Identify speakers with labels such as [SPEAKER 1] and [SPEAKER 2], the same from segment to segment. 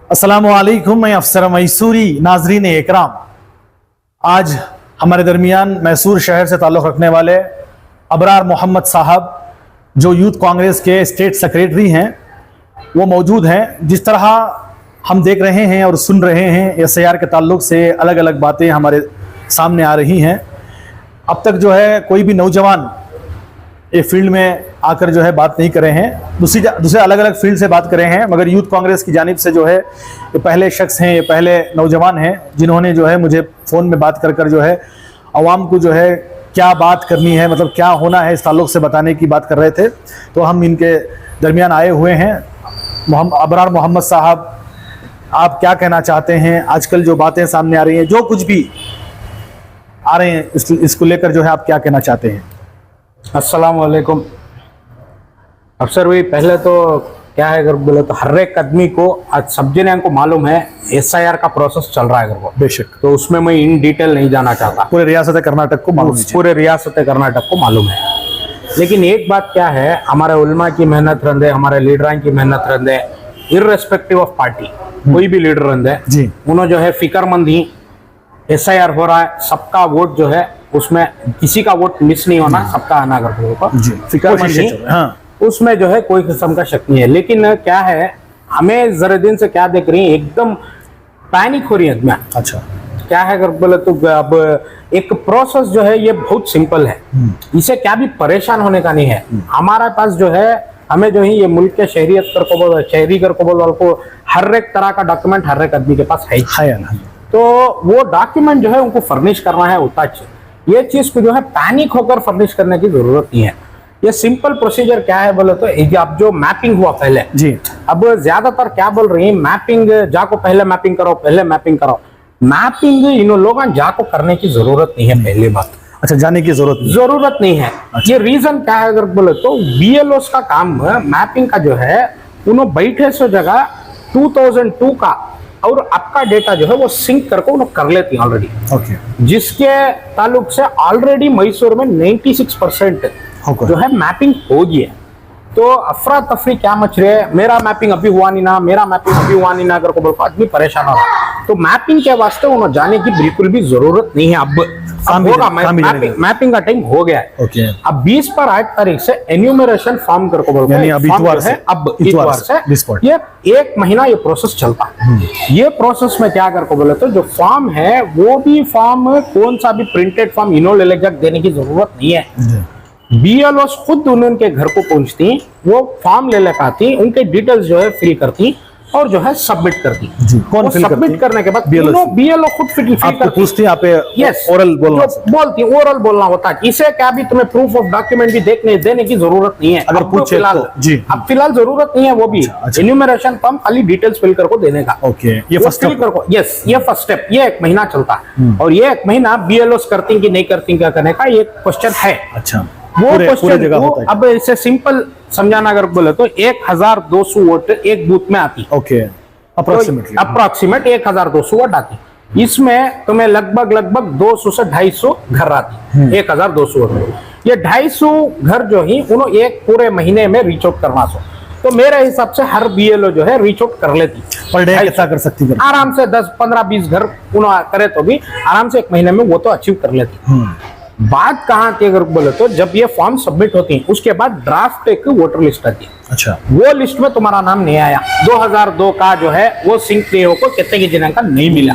[SPEAKER 1] अस्सलामुअलैकुम, मैं अफसर मैसूरी। नाजरीन इकराम, आज हमारे दरमियान मैसूर शहर से ताल्लुक़ रखने वाले अबरार मोहम्मद साहब, जो यूथ कांग्रेस के स्टेट सेक्रेटरी हैं, वो मौजूद हैं। जिस तरह हम देख रहे हैं और सुन रहे हैं, SIR के ताल्लुक़ से अलग अलग बातें हमारे सामने आ रही हैं। अब तक जो है कोई भी नौजवान ये फील्ड में आकर जो है बात नहीं करे हैं, दूसरे अलग अलग फील्ड से बात करे हैं, मगर यूथ कांग्रेस की जानिब से जो है ये पहले शख्स हैं, ये पहले नौजवान हैं जिन्होंने जो है मुझे फ़ोन में बात कर जो है अवाम को जो है क्या बात करनी है, मतलब क्या होना है इस ताल्लुक़ से बताने की बात कर रहे थे। तो हम इनके दरमियान आए हुए हैं। अबरार मोहम्मद साहब, आप क्या कहना चाहते हैं? आजकल जो बातें सामने आ रही हैं, जो कुछ भी आ रहे हैं, इसको लेकर जो है आप क्या कहना चाहते हैं?
[SPEAKER 2] अस्सलाम वालेकुम। अफसर भाई, पहले तो क्या है, अगर बोले तो हर एक आदमी को आज सब जने को मालूम है SIR का प्रोसेस चल रहा है, अगर वो
[SPEAKER 1] बेशक,
[SPEAKER 2] तो उसमें मैं इन डिटेल नहीं जाना चाहता।
[SPEAKER 1] पूरे रियासत कर्नाटक को मालूम है,
[SPEAKER 2] पूरे रियासत कर्नाटक को मालूम है। लेकिन एक बात क्या है, हमारे उलमा की मेहनत रंदे, हमारे लीडर की मेहनत रंदे, इर्रेस्पेक्टिव ऑफ पार्टी, कोई भी लीडर रंदे जी, उन्होंने जो है फिक्रमंद ही SIR हो रहा है, सबका वोट जो है उसमें किसी का वोट मिस नहीं होना, सबका आना, अगर फिक्रमंद, हाँ, उसमें जो है कोई किस्म का शक नहीं है। लेकिन क्या है, हमें जरा दिन से क्या देख रही है, एकदम पैनिक हो रही है आदमी।
[SPEAKER 1] अच्छा,
[SPEAKER 2] क्या है, अगर बोले तो अब एक प्रोसेस जो है ये बहुत सिंपल है, इसे क्या भी परेशान होने का नहीं है। हमारे पास जो है, हमें जो है ये मुल्क के शहरी कर को हर एक तरह का डॉक्यूमेंट हर एक आदमी के पास है। तो वो डॉक्यूमेंट जो है उनको फर्निश करना है उतना चाहिए। ये चीज को जो है पैनिक होकर फर्निश करने की जरूरत नहीं है। ये सिंपल प्रोसीजर क्या है बोले तो, अब जो मैपिंग हुआ पहले जी, अब ज्यादातर क्या बोल रही है, मैपिंग जाको पहले मैपिंग करो, पहले मैपिंग करो। मैपिंग इन लोगों जाको करने की जरूरत नहीं है, पहली बात।
[SPEAKER 1] अच्छा, जाने की जरूरत नहीं है।
[SPEAKER 2] अच्छा। ये रीजन क्या है, अगर बोले तो BLOs का काम मैपिंग का जो है, उन्होंने बैठे सो जगह 2002 का और आपका डेटा जो है वो सिंक करके उन्होंने कर लेती है ऑलरेडी।
[SPEAKER 1] ओके,
[SPEAKER 2] जिसके ताल्लुक से ऑलरेडी मैसूर में 96% जो है मैपिंग हो गई है। तो अफरा तफरी क्या मच रही है, मेरा मैपिंग अभी हुआ नहीं ना, मेरा मैपिंग अभी हुआ नहीं ना, अगर को बोलकर आदमी परेशान हो रहा। तो मैपिंग के वास्ते उन्हें जाने की बिल्कुल भी जरूरत नहीं है। अब होगा, मैपिंग का टाइम हो गया है।
[SPEAKER 1] ओके,
[SPEAKER 2] अब 20 पर 8 तारीख से एन्यूमरेशन फॉर्म कर को बोलकर, अब इतवार से ये 1 महीना ये प्रोसेस चलता है। ये प्रोसेस में क्या कर को बोले तो, जो फॉर्म है वो भी फॉर्म कौन सा भी प्रिंटेड फॉर्म इन्होंने ले जाकर देने की जरूरत नहीं है। BLOs खुद उनके घर को पहुंचती, वो फॉर्म ले पाती, उनके डिटेल्स जो है फिल करती और जो है सबमिट करती।
[SPEAKER 1] कौन फिल
[SPEAKER 2] सबमिट करने के बाद BLO खुद फिल
[SPEAKER 1] पूछती, आप ओरल
[SPEAKER 2] बोलती, ओरल बोलना होता है। इसे क्या भी तुम्हें प्रूफ ऑफ डॉक्यूमेंट भी देने की जरूरत नहीं है।
[SPEAKER 1] अगर पूछे
[SPEAKER 2] फिलहाल
[SPEAKER 1] जी,
[SPEAKER 2] अब फिलहाल जरूरत नहीं है वो भी। एन्यूमरेशन फॉर्म खाली डिटेल्स फिल करके देने का।
[SPEAKER 1] ओके, ये फर्स्ट स्टेप।
[SPEAKER 2] यस, ये फर्स्ट स्टेप। ये 1 महीना चलता है और ये 1 महीना BLOs करती कि नहीं करती क्या करने का ये क्वेश्चन है।
[SPEAKER 1] अच्छा,
[SPEAKER 2] वो क्वेश्चन अब इसे सिंपल समझाना अगर बोले तो 1200 वोट एक बूथ में आती।
[SPEAKER 1] ओके,
[SPEAKER 2] अप्रोक्सीमेट 1200 वोट आती। इसमें तुम्हें लगभग 200 से 250 घर आती। 1200 वोट, ये 250 घर जो ही उन्होंने एक पूरे महीने में रीच आउट करना सो। तो मेरे हिसाब से हर BLO जो है रीच आउट कर लेती।
[SPEAKER 1] पर डे कितना कर सकती है?
[SPEAKER 2] आराम से 10, 15, 20 घर उन्होंने करे तो भी आराम से 1 महीने में वो तो अचीव कर लेती। बात कहाँ की अगर बोले तो, जब ये फॉर्म सबमिट होती है उसके बाद ड्राफ्ट एक वोटर लिस्ट आती है।
[SPEAKER 1] अच्छा,
[SPEAKER 2] वो लिस्ट में तुम्हारा नाम नहीं आया, 2002 का जो है वो सिंक नहीं हो, कितने की जिन्हें का नहीं मिला।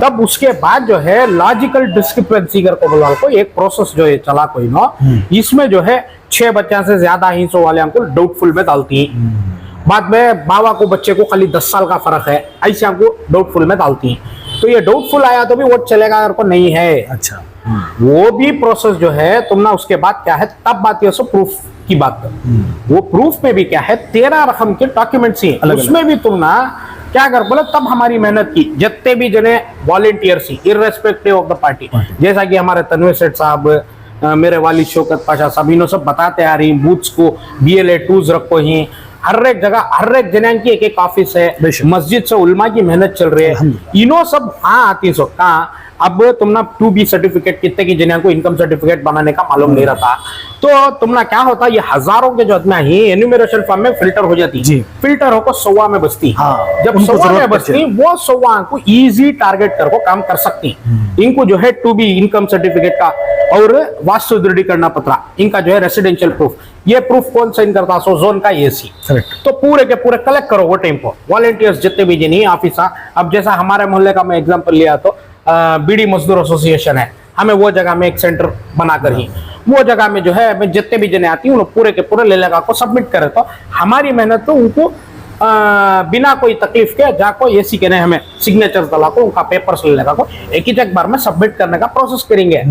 [SPEAKER 2] तब उसके बाद जो है लॉजिकल डिस्क्रिपेंसी को बोला को एक प्रोसेस जो है चला कोई ना, इसमें जो है 6 बच्चा से ज्यादा हिस्सों वाले हमको डाउटफुल में डालती है। बाद में बाबा को बच्चे को खाली 10 साल का फर्क है, ऐसे हमको डाउटफुल में डालती है। तो ये डाउटफुल आया तो भी वोट चलेगा, अगर को नहीं है। अच्छा, वो भी प्रोसेस जो है तुम ना, उसके बाद क्या है, तब बात ये प्रूफ की बात कर। वो प्रूफ में भी क्या है, 13 रकम के डॉक्यूमेंट्स हैं, उसमें भी तुम ना क्या कर बोले, तब हमारी मेहनत की जितने भी जने volunteers he irrespective of the party, जैसा कि हमारे तनवीर सेठ साहब, मेरे वालिद शौकत पाशा साहब, इन्होंने सब बताते आ रही, बूथ्स को BLA 2s रखो ही, हर एक जगह हर एक जने की एक ऑफिस है, मस्जिद से उलमा की मेहनत चल रही है। इनो सब हाँ आती सो कहाँ, अब तुम ना 2B सर्टिफिकेट कितने की जने को इनकम सर्टिफिकेट बनाने का मालूम नहीं रहता। तो तुमना क्या होता, ये हजारों के जो आदमी ही एन्यूमरेशन फॉर्म में फिल्टर हो जाती,
[SPEAKER 1] जी।
[SPEAKER 2] फिल्टर होकर 100 में बसती।
[SPEAKER 1] हाँ,
[SPEAKER 2] जब
[SPEAKER 1] उनको
[SPEAKER 2] 100 में
[SPEAKER 1] जरूरत
[SPEAKER 2] बसती, वो 100 को इजी टारगेट कर को काम कर सकती। इनको जो है टू बी इनकम सर्टिफिकेट का और वास्तु दृढ़ीकरण पत्र, इनका जो है रेसिडेंशियल प्रूफ, ये प्रूफ कौन साइन करता, सो जोन का एसी।
[SPEAKER 1] करेक्ट।
[SPEAKER 2] तो पूरे के पूरे कलेक्ट करो वो टाइम पर, वॉलेंटियर्स जितने भी जिन्हें ऑफिस। अब जैसा हमारे मोहल्ले का मैं एग्जांपल लिया तो बीडी मजदूर एसोसिएशन है, हमें वो जगह में एक सेंटर बनाकर ही वो जगह में जो है हमें जितने भी जने आती हैं पूरे के पूरे ले लगा को सबमिट करे, तो हमारी मेहनत तो उनको बिना कोई तकलीफ के जाको एसी के ने हमें सिग्नेचर दला को उनका पेपर्स ले लगा को एक ही बार में सबमिट करने का प्रोसेस करेंगे।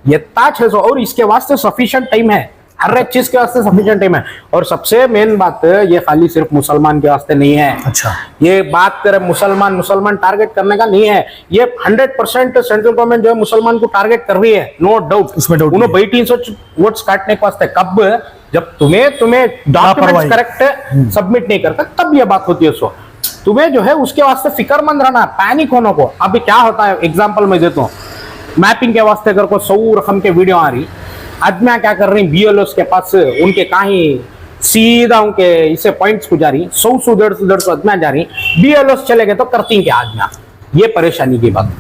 [SPEAKER 2] ये 600 और इसके वास्ते सफिशिएंट टाइम है, हर एक चीज के वास्ते सफिशिएंट टाइम है। और सबसे मेन बात ये खाली सिर्फ मुसलमान के वास्ते नहीं है।
[SPEAKER 1] अच्छा,
[SPEAKER 2] ये बात करें मुसलमान टारगेट करने का नहीं है, ये 100% सेंट्रल गवर्नमेंट जो है मुसलमान को टारगेट कर रही है, नो डाउट।
[SPEAKER 1] उसमें डाउट
[SPEAKER 2] उन्होंने 300 वोट्स काटने के वास्ते कब, जब तुम्हें डॉक्यूमेंट्स करेक्ट सबमिट नहीं करता तब ये बात होती है। सो तुम्हें जो है उसके वास्ते फिक्रमंद रहना, पैनिक होने को। अभी क्या होता है, एग्जाम्पल मैं देता हूँ, मैपिंग के वास्ते अगर कोई 100 रकम के वीडियो आ रही, आदमियां क्या कर रही, बीएलओ के पास उनके कहीं सीधा उनके इसे पॉइंट्स को जा रही, 100-150 आदमियां जा रही, बीएलओ चले गए तो करती क्या आदमियां, ये परेशानी की बात।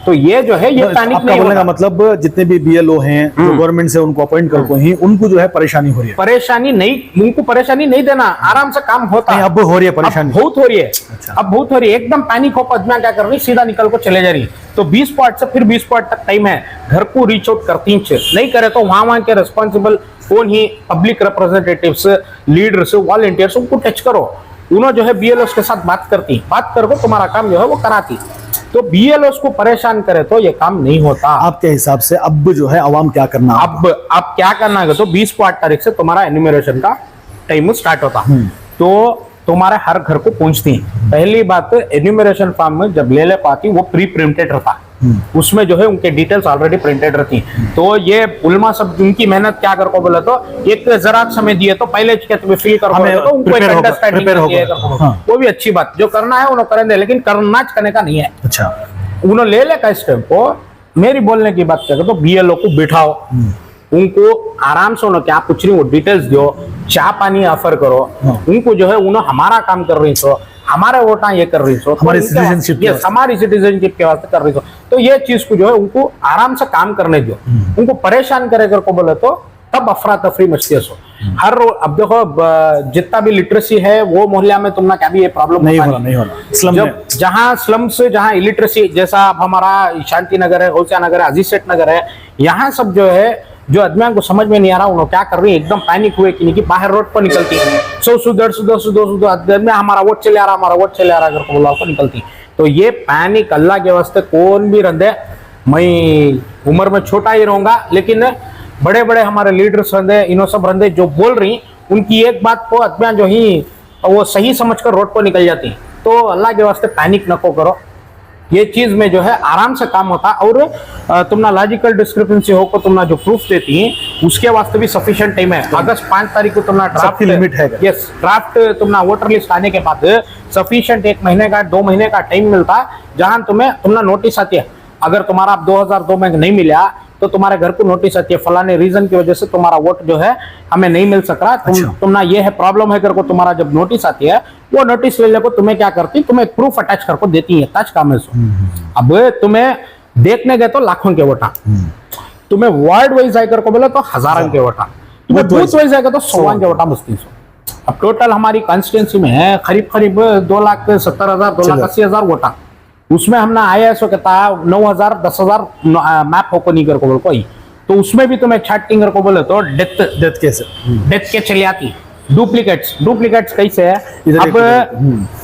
[SPEAKER 2] तो ये जो है ये पैनिक
[SPEAKER 1] आपका
[SPEAKER 2] नहीं
[SPEAKER 1] बोलने का
[SPEAKER 2] होगा।
[SPEAKER 1] मतलब जितने भी बीएलओ हैं जो गवर्नमेंट से उनको अपॉइंट करते हैं उनको जो है परेशानी हो रही है।
[SPEAKER 2] परेशानी नहीं, उनको परेशानी नहीं देना, आराम से काम होता
[SPEAKER 1] नहीं,
[SPEAKER 2] है।
[SPEAKER 1] अब हो रही है
[SPEAKER 2] अब
[SPEAKER 1] परेशानी।
[SPEAKER 2] बहुत हो रही है।
[SPEAKER 1] अच्छा।
[SPEAKER 2] अब बहुत हो रही है, एकदम पैनिक होकर आदमियां क्या कर रही, सीधा निकल को चले जा रही। तो 20 पॉइंट से फिर 20 पॉइंट तक टाइम है, घर को रीच आउट करती नहीं करे तो वहां के रिस्पॉन्सिबल कौन ही पब्लिक रिप्रेजेंटेटिव्स, लीडर्स, वॉलंटियर्स, उनको टच करो, उन्होंने जो है बीएलओ के साथ बात करके तुम्हारा काम जो है वो कराती। तो बीएलओ को परेशान करे तो ये काम नहीं होता।
[SPEAKER 1] आपके हिसाब से अब जो है अवाम क्या करना,
[SPEAKER 2] अब क्या करना है, तो 20 तारीख से तुम्हारा एन्यूमरेशन का टाइम स्टार्ट होता, तो तुम्हारे हर घर को पहुंचती। पहली बात, एन्यूमरेशन फॉर्म में जब ले पाती वो प्री प्रिंटेड रहता, उसमें जो है उनके डिटेल्स ऑलरेडी प्रिंटेड रहती। तो ये उलमा सब उनकी मेहनत क्या कर को बोला, तो एक जरा समय दिए तो पहले फिल कर तो उनको एक अंडरस्टैंडिंग, वो भी अच्छी बात, जो करना है उन्होंने करेंगे, लेकिन करना करने का नहीं है।
[SPEAKER 1] अच्छा,
[SPEAKER 2] उन्होंने ले लेगा इस टाइम को। मेरी बोलने की बात क्या, तो बीएलओ को बिठाओ, उनको आराम से उन्होंने क्या पूछ रही वो डिटेल्स दो, चाय पानी ऑफर करो, उनको जो है उन्होंने हमारा काम कर रही सो, हमारे वोटा ये कर रही सो,
[SPEAKER 1] हमारी सिटीजनशिप
[SPEAKER 2] के वास्ते कर रही सो, तो ये चीज को जो है उनको आराम से काम करने दो। उनको परेशान करे कर को बोले तो तब अफरा तफरी मचती है। सो हर अब देखो जितना भी लिटरेसी है वो मोहल्ला में तुमने क्या भी ये प्रॉब्लम
[SPEAKER 1] नहीं होना स्लम में,
[SPEAKER 2] जहाँ स्लम्स, जहाँ इलिटरेसी, जैसा अब हमारा शांति नगर है, होशिया नगर है, अजीज सेठ नगर है, यहाँ सब जो है जो आदमियों को समझ में नहीं आ रहा, उन्होंने क्या कर रही है, एकदम पैनिक हुए कि नहीं कि बाहर रोड पर निकलती है 100-150 आदमी, हमारा वोट चले आ रहा, हमारा वोट चले आ रहा, अगर बोला को निकलती। तो ये पैनिक अल्लाह के वास्ते कौन भी रंधे, मैं उम्र में छोटा ही रहूंगा, लेकिन बड़े बड़े हमारे लीडर्स रंधे, इन्हों सब रंधे जो बोल रही, उनकी एक बात को आदमियां जो ही वो सही समझकर रोड पर निकल जाती। तो अल्लाह के वास्ते पैनिक नको करो, ये चीज में जो है आराम से काम होता। और तुमना लॉजिकल डिस्क्रिपेंसी हो को तुमना जो प्रूफ देती है उसके वास्ते भी सफिशिएंट टाइम है। अगस्त 5 तारीख को तुमना ड्राफ्ट
[SPEAKER 1] लिमिट है।
[SPEAKER 2] यस, ड्राफ्ट तुमना वोटर लिस्ट आने के बाद सफिशिएंट 1 महीने का 2 महीने का टाइम मिलता, जहां तुमना नोटिस आती है। अगर तुम्हारा 2002 में नहीं मिला तो तुम्हारे घर को नोटिस आती है, फलाने रीजन की वजह से तुम्हारा वोट जो है हमें नहीं मिल सक रहा, तुमना ये है प्रॉब्लम है करको तुम्हारा जब नोटिस आती है, वो नोटिस ले को तुम्हें क्या करती, तुम्हें प्रूफ अटैच करको देती है, टच काम है। अब तुम्हें देखने गए तो लाखों के वोटा, तुम्हें वार्ड वाइज आकर को बोले तो हजारों के वोटा, तुम्हें बूथ वाइज आएगा तो 100 के वोटा बस्ती। अब टोटल हमारी कॉन्स्टिट्यूंसी में है करीब 2,70,000 2,80,000 वोटा, उसमें हमने आया सो कहता 9,000 10,000 मैप हो को नहीं कर को बोल कोई, तो उसमें भी तुम्हें छाटिंग कर को बोले तो डेथ के चले आती। डुप्लीकेट्स कैसे है, अब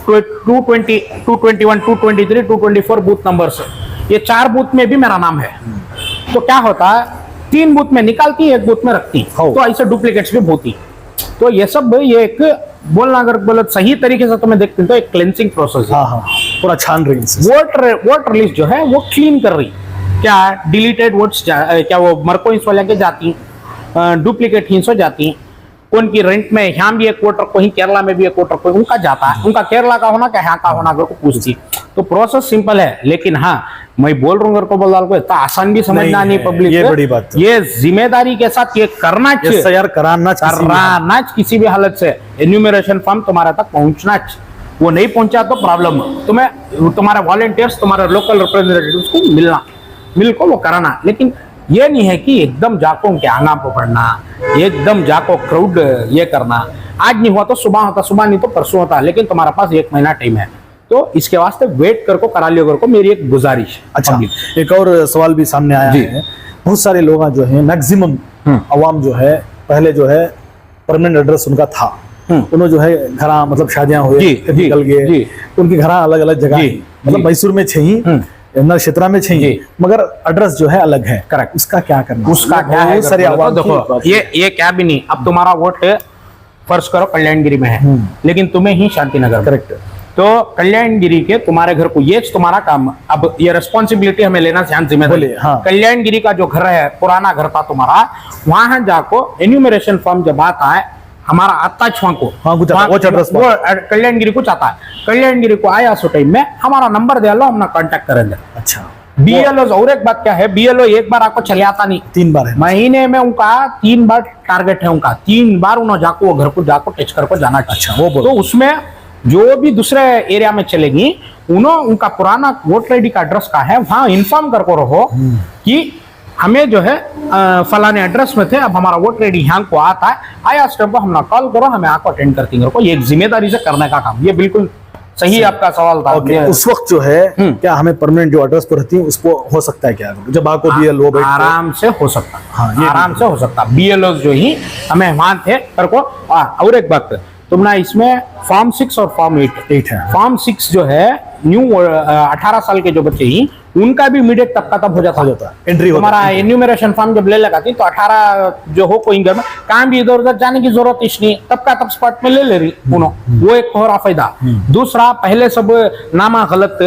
[SPEAKER 2] 220 221 223 224 बूथ नंबर्स, ये 4 बूथ में भी मेरा नाम है, तो क्या होता है 3 बूथ में निकालती, 1 बूथ में रखती, तो ऐसे डुप्लीकेट्स भी होती। तो ये सब ये एक बोलना अगर बोले सही तरीके से तुम्हें देखते तो एक क्लेंसिंग प्रोसेस है।
[SPEAKER 1] पूरा छान रही
[SPEAKER 2] वोटर लिस्ट जो है वो क्लीन कर रही, क्या डिलीटेड वोट्स क्या वो मरको इंस वाले के जाती, डुप्लीकेट हिंस हो जाती, कौन की रेंट में यहाँ भी एक वोटर कोई केरला में भी एक वोटर कोई उनका जाता है, उनका केरला का होना क्या यहाँ का होना को पूछती। तो प्रोसेस सिंपल है, लेकिन हाँ मैं बोल रहा हूँ को बोल को इतना आसान भी समझना नहीं पब्लिक,
[SPEAKER 1] ये बड़ी बात है।
[SPEAKER 2] ये जिम्मेदारी के साथ ये करना चाहिए,
[SPEAKER 1] यार कराना
[SPEAKER 2] किसी भी हालत से एन्यूमरेशन फॉर्म तुम्हारे तक पहुंचना, वो नहीं पहुंचा तो प्रॉब्लम, तुम्हें तुम्हारे वॉलंटियर्स तुम्हारे लोकल रिप्रेजेंटेटिव्स को मिल को वो कराना। लेकिन ये नहीं है कि एकदम जाको उनके आना पकड़ना, एकदम जाको क्राउड ये करना, आज नहीं हुआ तो सुबह होता, सुबह नहीं तो परसों होता, लेकिन तुम्हारे पास 1 महीना टाइम है, तो इसके वास्ते वेट कर को करा लियो कर को, मेरी एक गुजारिश।
[SPEAKER 1] अच्छा, एक और सवाल भी सामने आया है, बहुत सारे लोग जो है मैक्सिमम अवाम जो है पहले जो है परमानेंट एड्रेस उनका था, उन्होंने जो है घर मतलब शादियां हुई निकल गए, उनकी घर अलग अलग जगह, मतलब मैसूर में छही नर क्षेत्र में छही, मगर एड्रेस जो है अलग है।
[SPEAKER 2] करेक्ट,
[SPEAKER 1] उसका क्या करना,
[SPEAKER 2] उसका क्या है
[SPEAKER 1] सारे अवाम
[SPEAKER 2] देखो, ये क्या भी नहीं, अब तुम्हारा वोट फर्ज करो कल्याणगिरी में है, लेकिन तुम्हें ही शांतिनगर, करेक्ट, तो कल्याणगिरी के तुम्हारे घर को, ये तुम्हारा काम, अब ये रिस्पॉन्सिबिलिटी हमें लेना ध्यान जिम्मेदारी। कल्याणगिरी का जो घर है, पुराना घर था तुम्हारा, वहां जाको एन्यूमरेशन फॉर्म जब आता है, हमारा आता छुआ को वो कल्याणगिरी को चाहता है, कल्याणगिरी को आया सो टाइम में हमारा नंबर दे लो, हम कांटेक्ट करेंगे।
[SPEAKER 1] अच्छा,
[SPEAKER 2] बीएलओ और एक बात क्या है, बीएलओ एक बार आपको चले आता नहीं,
[SPEAKER 1] 3 बार है
[SPEAKER 2] महीने में, उनका 3 बार टारगेट है, उनका 3 बार उन्होंने जाको वो घर को जाको टच कर को जाना।
[SPEAKER 1] अच्छा, वो
[SPEAKER 2] तो उसमें जो भी दूसरे एरिया में चलेगी, उनका पुराना वोटर आईडी का एड्रेस का है, वहां इन्फॉर्म करको रहो कि हमें जो है फलाने एड्रेस में थे, अब हमारा वोटर आईडी यहाँ को आता है, आया स्टेप हम कॉल करो, हमें आपको अटेंड करती है, ये एक जिम्मेदारी से करने का काम। ये बिल्कुल सही आपका सवाल था।
[SPEAKER 1] उस वक्त जो है क्या हमें परमानेंट जो एड्रेस पर रहती है उसको हो सकता है क्या, जब आपको बीएलओ
[SPEAKER 2] आराम से हो सकता, आराम से हो सकता, बीएलओ जो ही हमें वहां थे कर को। और एक बात, तुमने इसमें फॉर्म 6 और फॉर्म 8 है। फॉर्म 6 जो है न्यू 18 साल के जो बच्चे ही, उनका भी इमीडिएट तब का तब हो जाता एंट्री। हमारा एन्यूमरेशन फॉर्म जब ले लगाती तो 18 जो हो कोई घर में कहाँ भी इधर उधर जाने की जरूरत नहीं, तब का तब स्पॉट में ले रही उन्होंने, वो एक हो रहा फायदा। दूसरा, पहले सब नामा गलत,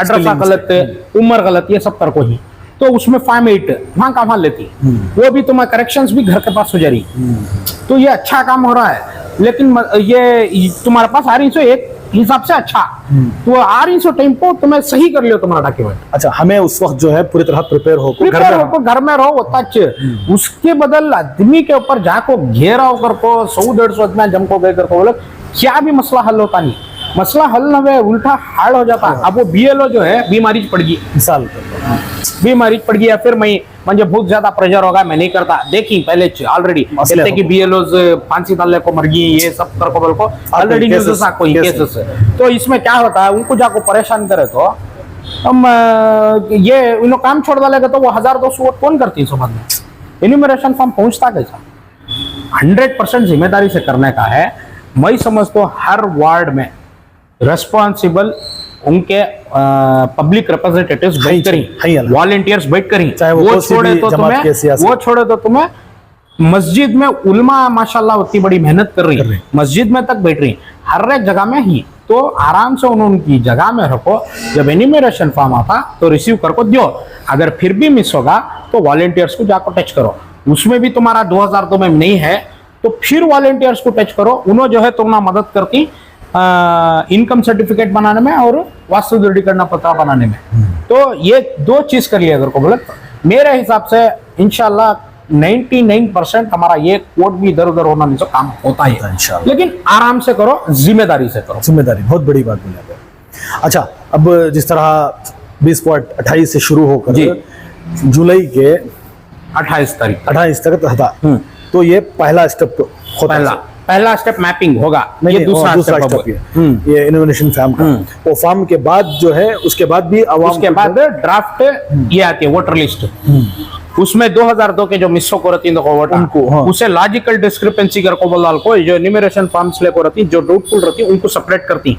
[SPEAKER 2] एड्रेस गलत, उम्र गलत, ये सब कर को ही, तो उसमें फॉर्म 8 वहां का वहां लेती, वो भी तुम्हारे करेक्शंस भी घर के पास हो जा रही, तो ये अच्छा काम हो रहा है। लेकिन ये तुम्हारे पास आ रही सो एक हिसाब से अच्छा, तो आ रही सो टाइम को तुम्हें सही कर लियो तुम्हारा डॉक्यूमेंट।
[SPEAKER 1] अच्छा, हमें उस वक्त जो है पूरी तरह प्रिपेयर हो
[SPEAKER 2] घर में रहो होता अच्छे, उसके बदल आदमी के ऊपर जाको घेरा होकर को 100-150 आदमी जम को गए कर को बोले क्या भी मसला हल होता नहीं, मसला हल न हुए उल्टा हार्ड हो जाता। अब वो बीएलओ जो है बीमारी पड़ गई, मिसाल बीमारी पड़ गई, या फिर मैं मुझे बहुत ज्यादा प्रेशर होगा, मैं नहीं करता, देखी पहले ऑलरेडी कहते कि बीएलओ फांसी डालने को मर गई, ये सब कर को बोल को ऑलरेडी न्यूज़ आ कोई केसेस। तो इसमें क्या होता है, उनको जाको परेशान करे तो हम ये उन्होंने काम छोड़ डालेगा तो वो 1000-200 वोट कौन करती है सुबह में। एन्यूमरेशन फॉर्म पहुंचता कैसा, 100% जिम्मेदारी से करने का है। मैं समझता हूँ हर वार्ड में रेस्पॉन्सिबल उनके पब्लिक रिप्रेजेंटेटिव्स बैठ करी, वॉलंटियर्स बैठ करी, वो छोड़े तो तुम्हें मस्जिद में उलमा माशाल्लाह उतनी बड़ी मेहनत कर रही, मस्जिद में तक बैठ रही, हर एक जगह में ही, तो आराम से उनकी जगह में रखो, जब एन्यूमरेशन फॉर्म आता तो रिसीव करको दियो, अगर फिर भी मिस होगा तो वॉलंटियर्स को जाकर टच करो, उसमें भी तुम्हारा 2002 में नहीं है तो फिर वॉलंटियर्स को टच करो, उन्होंने जो है तुम्हारा मदद करती इनकम सर्टिफिकेट बनाने में और वास्तु दृढ़ीकरण पत्र बनाने में। तो ये 2 चीज कर लिया अगर को बोले, मेरे हिसाब से इंशाल्लाह 99% हमारा ये कोड भी इधर उधर होना नहीं तो काम होता है इंशाल्लाह, लेकिन आराम से करो, जिम्मेदारी से करो।
[SPEAKER 1] जिम्मेदारी बहुत बड़ी बात बोली आपने। अच्छा, अब जिस तरह 20/28 से शुरू होकर जुलाई के 28 तारीख था, तो ये पहला स्टेप होता,
[SPEAKER 2] पहला स्टेप मैपिंग होगा, ये दूसरा स्टेप
[SPEAKER 1] ये इनोवेशन फॉर्म का, वो फॉर्म के बाद जो है उसके बाद भी
[SPEAKER 2] उसके बाद ड्राफ्ट ये आती है वोटर लिस्ट, उसमें 2002 के जो मिसो को रहती है उसे लॉजिकल डिस्क्रिपेंसी कर को बोल को, जो एन्यूमरेशन फॉर्म्स ले को रहती, जो डाउटफुल रहती उनको सेपरेट करती,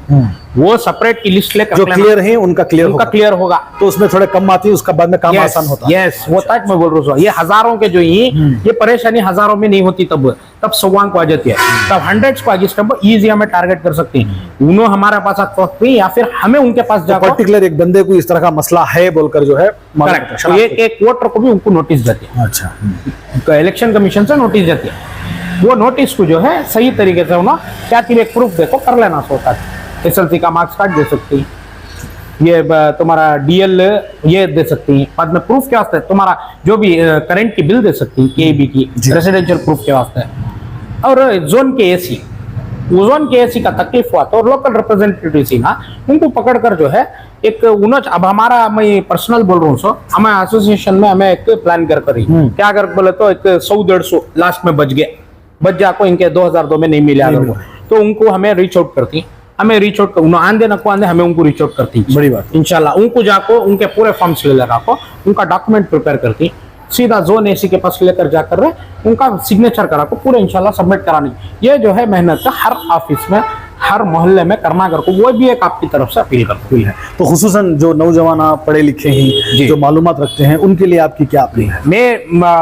[SPEAKER 2] वो सेपरेट की लिस्ट लेकर
[SPEAKER 1] जो क्लियर है उनका
[SPEAKER 2] क्लियर होगा,
[SPEAKER 1] तो उसमें थोड़े कम आती है, उसका बाद में काम आसान होता है।
[SPEAKER 2] यस, वो तक मैं बोल रहा हूँ, ये हजारों के जो ये परेशानी हजारों में नहीं होती, तब 100 को आ जाती है, तब 100 को आगे स्टेप इजी हमें टारगेट कर सकते हैं, उन्होंने हमारे पास आते या फिर हमें उनके पास जाकर
[SPEAKER 1] पर्टिकुलर एक बंदे को इस तरह का मसला है बोलकर जो है
[SPEAKER 2] एक वोटर को भी उनको नोटिस जाती है।
[SPEAKER 1] अच्छा,
[SPEAKER 2] तो इलेक्शन कमीशन से नोटिस जाती है, वो नोटिस को जो है सही तरीके से उन्होंने क्या एक प्रूफ देखो कर लेना सोता SLC का मार्क्स कार्ड दे सकती है, ये तुम्हारा DL ये दे सकती है, बाद में प्रूफ के वास्ते तुम्हारा जो भी करंट की बिल दे सकती है KEB की रेसिडेंशियल प्रूफ के वास्ते। और जोन के AC, जोन के AC का तकलीफ हुआ तो लोकल रिप्रेजेंटेटिव थी ना, उनको पकड़कर जो है एक उन्होंने, अब हमारा मैं पर्सनल बोल रहा हूँ सो, हमारे एसोसिएशन में हमें एक प्लान कर करी क्या कर बोले तो एक 100-150 लास्ट में बच जाको इनके 2002 में नहीं मिले अगर वो, तो उनको हमें रीच आउट करती, हमें रीच आउट आंधे नको आंधे हमें उनको रीच आउट करती,
[SPEAKER 1] बड़ी बात
[SPEAKER 2] इंशाल्लाह उनको जाको उनके पूरे फॉर्म्स ले लगा को उनका डॉक्यूमेंट प्रिपेयर करती, सीधा जोन AC के पास लेकर जाकर उनका सिग्नेचर करा को पूरे इंशाल्लाह सबमिट करानी। ये जो है मेहनत का हर ऑफिस में हर मोहल्ले में करना कर को, वो भी एक आपकी तरफ से अपील करती है।
[SPEAKER 1] तो खुसूसन जो नौजवान पढ़े लिखे हैं, जो मालूमात रखते हैं, उनके लिए आपकी क्या अपील है?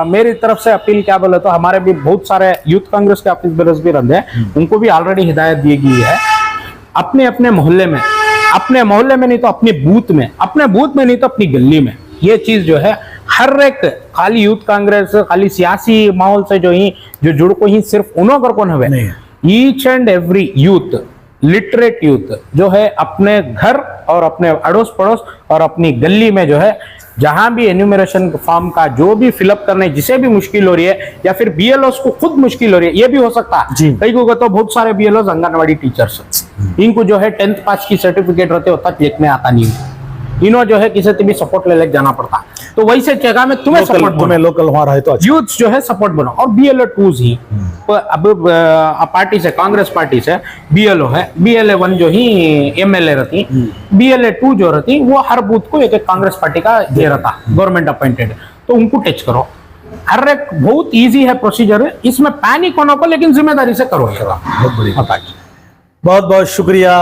[SPEAKER 2] मेरी तरफ से अपील क्या बोले तो हमारे भी बहुत सारे यूथ कांग्रेस के ऑफिस बेरस भी रहते हैं, उनको भी ऑलरेडी हिदायत दी गई है अपने अपने मोहल्ले में, अपने मोहल्ले में नहीं तो अपने बूथ में, अपने बूथ में नहीं तो अपनी गली में, ये चीज जो है हर एक खाली यूथ कांग्रेस खाली सियासी माहौल से जो जुड़ को ही सिर्फ उन्हों कर कौन है, each and every youth, literate youth जो है अपने घर और अपने अड़ोस पड़ोस और अपनी गली में जो है जहां भी एन्यूमरेशन फॉर्म का जो भी फिलअप करने जिसे भी मुश्किल हो रही है या फिर BLOs को खुद मुश्किल हो रही है, ये भी हो सकता है कई को तो बहुत सारे BLOs आंगनवाड़ी टीचर्स इनको जो है 10th पास की सर्टिफिकेट रहते होता लिखने आता नहीं, इन्हों जो है किसी से भी सपोर्ट ले जाना पड़ता, तो वैसे जगह में तुम्हें सपोर्ट
[SPEAKER 1] तुम्हें लोकल वहां रहे तो अच्छा।
[SPEAKER 2] यूथ जो है सपोर्ट बनो और BLO 2 ही अब पार्टी से कांग्रेस पार्टी से BLO है, BLA 1 जो ही MLA रहती, BLA 2 जो रहती वो हर बूथ को एक कांग्रेस पार्टी का दे रहता गवर्नमेंट अपॉइंटेड, तो उनको टच करो, हर एक बहुत इजी है प्रोसीजर, इसमें पैनिक होना को लेकिन जिम्मेदारी से करो।
[SPEAKER 1] बहुत बहुत शुक्रिया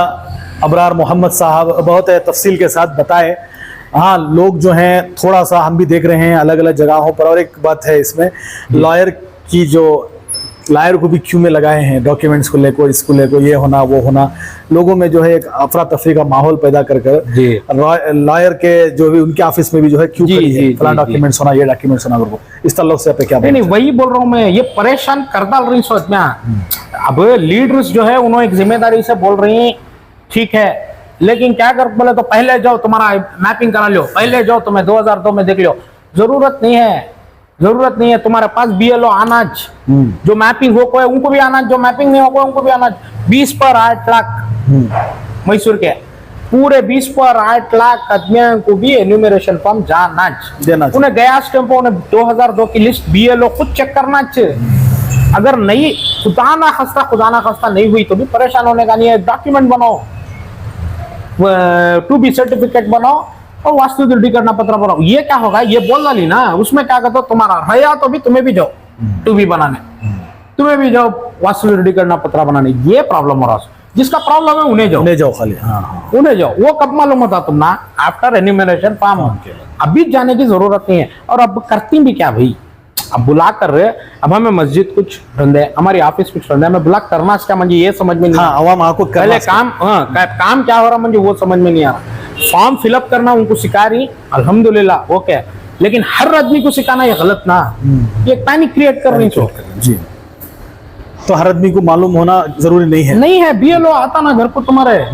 [SPEAKER 1] अबरार मोहम्मद साहब, बहुत तफसील के साथ बताए। हाँ, लोग जो हैं थोड़ा सा हम भी देख रहे हैं अलग अलग जगहों पर, और एक बात है इसमें लॉयर को भी क्यू में लगाए हैं डॉक्यूमेंट्स को लेकर, इसको लेकर, ये होना वो होना, लोगों में जो है एक अफरा तफरी का माहौल पैदा कर लॉयर के जो भी उनके ऑफिस में भी जो है क्यू करी है, फला डॉक्यूमेंट्स होना, ये डॉक्यूमेंट्स होना, को इस ताल्लुक से आप क्या?
[SPEAKER 2] नहीं वही बोल रहा हूँ मैं, ये परेशान कर डाल रही सोच में। अब लीडर्स जो है उन्होंने एक जिम्मेदारी से बोल रही है, ठीक है, लेकिन क्या कर बोले तो पहले जाओ तुम्हारा मैपिंग करा लो, पहले जाओ तुम्हें 2002 में देख लो, जरूरत नहीं है तुम्हारे पास BLO अनाज जो मैपिंग हो कोई उनको भी अनाज, जो मैपिंग नहीं हो कोई उनको भी अनाज। 20 पर 8 लाख मैसूर के पूरे 20 पर 8 लाख आदमियों को भी एन्यूमरेशन फॉर्म देना, उन्हें गया स्टैंप, उन्हें 2002 की लिस्ट BLO खुद चेक करना चाहिए। अगर नहीं खुदा ना खस्ता नहीं हुई तो भी परेशान होने का नहीं है, डॉक्यूमेंट बनाओ, 2B सर्टिफिकेट बनाओ और वास्तु दृढ़ीकरण पत्र बनाओ। ये क्या होगा, ये बोल डाली ना, उसमें क्या कहते हो तुम्हारा है तो भी तुम्हें भी जाओ 2B बनाने, तुम्हें भी जाओ वास्तु दृढ़ीकरण पत्र बनाने, ये प्रॉब्लम हो रहा है। जिसका प्रॉब्लम है उन्हें जाओ खाली, उन्हें जाओ, वो कब मालूम होता तुम ना आफ्टर एन्यूमरेशन फॉर्म, अभी जाने की जरूरत नहीं है। और अब करती भी क्या भाई, अब बुला कर रहे, अब हमें मस्जिद कुछ धंधे, हमारी ऑफिस कुछ धंधे, हमें बुला करना क्या मुझे ये समझ में नहीं,
[SPEAKER 1] आवाम आपको
[SPEAKER 2] पहले काम क्या हो रहा मुझे वो समझ में नहीं आ रहा। फॉर्म फिलअप करना उनको सिखा रही, अल्हम्दुलिल्लाह ओके, लेकिन हर आदमी को सिखाना ये गलत ना, ये पैनिक क्रिएट कर रही
[SPEAKER 1] जी। तो हर आदमी को मालूम होना जरूरी नहीं है।
[SPEAKER 2] BLO आता ना घर को तुम्हारे,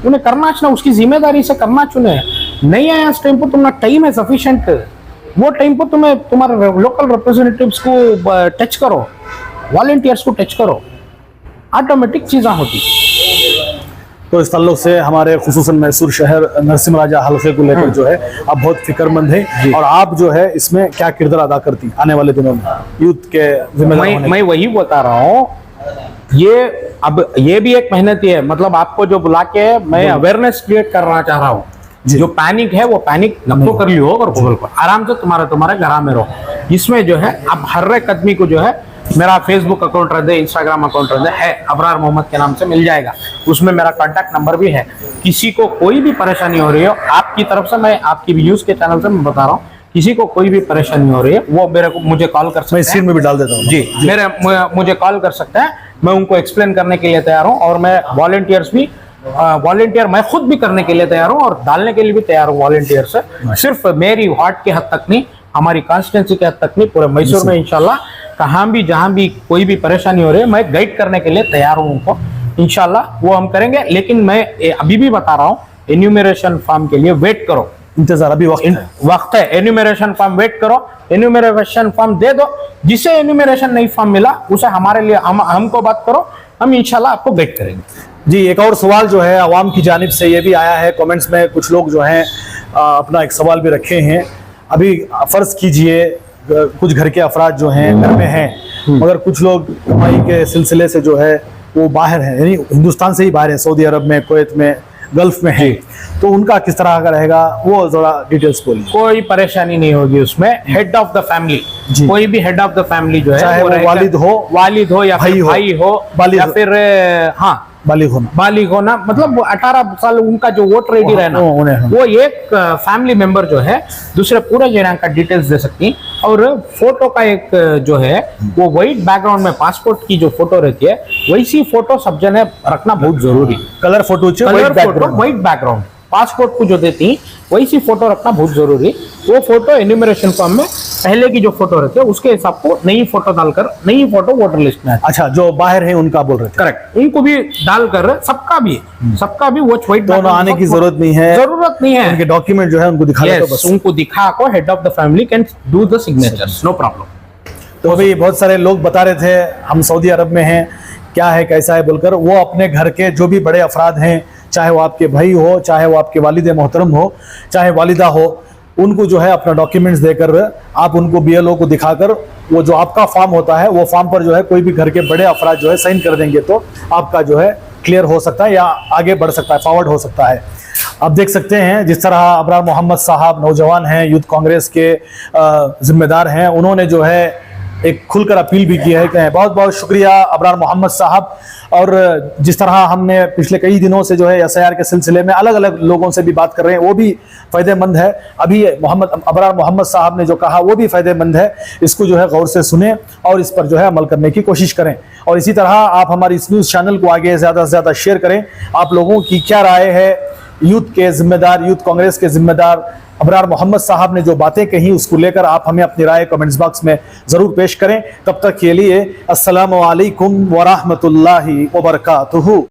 [SPEAKER 2] उन्हें करना चाहिए, उसकी जिम्मेदारी से करना चाहिए। नहीं आया इस टाइम पर तुम्हारा टाइम है सफिशिएंट, वो टाइम पर तुम्हें तुम्हारे लोकल रिप्रेजेंटेटिव्स को टच करो, वॉलंटियर्स को टच करो, ऑटोमेटिक चीजें होती।
[SPEAKER 1] तो इस ताल्लुक से हमारे खुसूसन मैसूर शहर नरसिम राजा हल्के को लेकर जो है आप बहुत फिक्रमंद हैं, और आप जो है इसमें क्या किरदार अदा करती आने वाले दिनों में यूथ के जिम्मेदार?
[SPEAKER 2] मैं वही बता रहा हूँ, ये अब ये भी एक मेहनत ही है, मतलब आपको जो बुला के मैं अवेयरनेस क्रिएट करना चाह रहा हूँ, जो पैनिक है वो पैनिक नक्को कर लियो और गूगल पर आराम से तुम्हारे घर में रहो। इसमें जो है अब हर एक आदमी को जो है, मेरा फेसबुक अकाउंट रह दे, इंस्टाग्राम अकाउंट रह दे है, अबरार मोहम्मद के नाम से मिल जाएगा, उसमें मेरा कांटेक्ट नंबर भी है। किसी को कोई भी परेशानी हो रही हो आपकी तरफ से, मैं आपकी व्यूज के चैनल से मैं बता रहा हूँ, किसी को कोई भी परेशानी हो रही है वो मुझे कॉल कर सकते हैं,
[SPEAKER 1] स्क्रीन में भी डाल देता हूँ
[SPEAKER 2] जी। मुझे कॉल कर सकते हैं, मैं उनको एक्सप्लेन करने के लिए तैयार हूँ, और मैं वॉलंटियर मैं खुद भी करने के लिए तैयार हूँ और डालने के लिए भी तैयार हूँ वॉलंटियर से। सिर्फ मेरी वार्ड के हद तक नहीं, हमारी कॉन्स्टिट्यूंसी के हद तक नहीं, पूरे मैसूर में इंशाल्लाह कहाँ भी जहाँ भी कोई भी परेशानी हो रही है, मैं गाइड करने के लिए तैयार हूँ उनको। इंशाल्लाह वो हम करेंगे, लेकिन मैं अभी भी बता रहा हूँ, एन्यूमरेशन फॉर्म के लिए वेट करो,
[SPEAKER 1] इंतजार अभी वक्त है।
[SPEAKER 2] एन्यूमरेशन फॉर्म वेट करो, एन्यूमरेशन फॉर्म दे दो। जिसे एन्यूमरेशन नहीं फॉर्म मिला उसे हमारे लिए हमको बात करो, हम इंशाल्लाह आपको गाइड करेंगे।
[SPEAKER 1] जी, एक और सवाल जो है आवाम की जानिब से ये भी आया है कमेंट्स में, कुछ लोग जो हैं अपना एक सवाल भी रखे हैं। अभी फर्ज कीजिए कुछ घर के अफराद जो हैं घर में हैं, मगर कुछ लोग कमाई के सिलसिले से जो है वो बाहर हैं, यानी हिंदुस्तान से ही बाहर है, सऊदी अरब में, कुवैत में, गल्फ में है, तो उनका किस तरह का रहेगा वो जरा डिटेल्स बोलिए।
[SPEAKER 2] कोई परेशानी नहीं होगी उसमें। हेड ऑफ द फैमिली, कोई भी हेड ऑफ द फैमिली जो है,
[SPEAKER 1] चाहे वो वालिद हो
[SPEAKER 2] या भाई हो या फिर हाँ बालिग होना, मतलब वो 18 साल उनका जो वोट रेडी रहना, वो एक फैमिली मेंबर जो है दूसरे पूरे जनांग का डिटेल्स दे सकती। और फोटो का एक जो है वो व्हाइट बैकग्राउंड में पासपोर्ट की जो फोटो रहती है वैसी फोटो सब जने रखना बहुत जरूरी।
[SPEAKER 1] Colour photo
[SPEAKER 2] white background passport को जो देती वैसी फोटो रखना बहुत जरूरी। वो फोटो एन्यूमरेशन फॉर्म में पहले की जो फोटो रहती है उसके हिसाब को नई फोटो डालकर नई फोटो वोटर लिस्ट में।
[SPEAKER 1] अच्छा, जो बाहर है उनका बोल रहे थे,
[SPEAKER 2] करेक्ट, उनको भी डालकर सबका भी वो व्हाइट
[SPEAKER 1] दोनों आने की जरूरत नहीं है, उनके डॉक्यूमेंट जो है उनको दिखा दो बस।
[SPEAKER 2] उनको दिखा को head of the family can do the signatures, no problem.
[SPEAKER 1] तो अभी बहुत सारे लोग बता रहे थे हम सऊदी अरब में हैं, क्या है कैसा है बोलकर, वो अपने घर के जो भी बड़े अफराद हैं, चाहे वो आपके भाई हो, चाहे वो आपके वालिद मोहतरम हो, चाहे वालिदा हो, उनको जो है अपना डॉक्यूमेंट्स देकर आप उनको BLO को दिखाकर वो जो आपका फॉर्म होता है वो फॉर्म पर जो है कोई भी घर के बड़े अफराद जो है साइन कर देंगे तो आपका जो है क्लियर हो सकता है या आगे बढ़ सकता है, फॉरवर्ड हो सकता है। आप देख सकते हैं जिस तरह अबरार मोहम्मद साहब नौजवान हैं, यूथ कांग्रेस के जिम्मेदार हैं, उन्होंने जो है एक खुलकर अपील भी की है कि बहुत बहुत शुक्रिया अबरार मोहम्मद साहब। और जिस तरह हमने पिछले कई दिनों से जो है SIR के सिलसिले में अलग अलग लोगों से भी बात कर रहे हैं, वो भी फ़ायदेमंद है। अभी अबरार मोहम्मद साहब ने जो कहा वो भी फ़ायदेमंद है, इसको जो है गौर से सुने और इस पर जो है अमल करने की कोशिश करें। और इसी तरह आप हमारी इस न्यूज़ चैनल को आगे ज़्यादा से ज़्यादा शेयर करें। आप लोगों की क्या राय है, यूथ के जिम्मेदार, यूथ कांग्रेस के जिम्मेदार अबरार मोहम्मद साहब ने जो बातें कही उसको लेकर आप हमें अपनी राय कमेंट्स बॉक्स में ज़रूर पेश करें। तब तक के लिए अस्सलामु अलैकुम व रहमतुल्लाहि व बरकातुहू।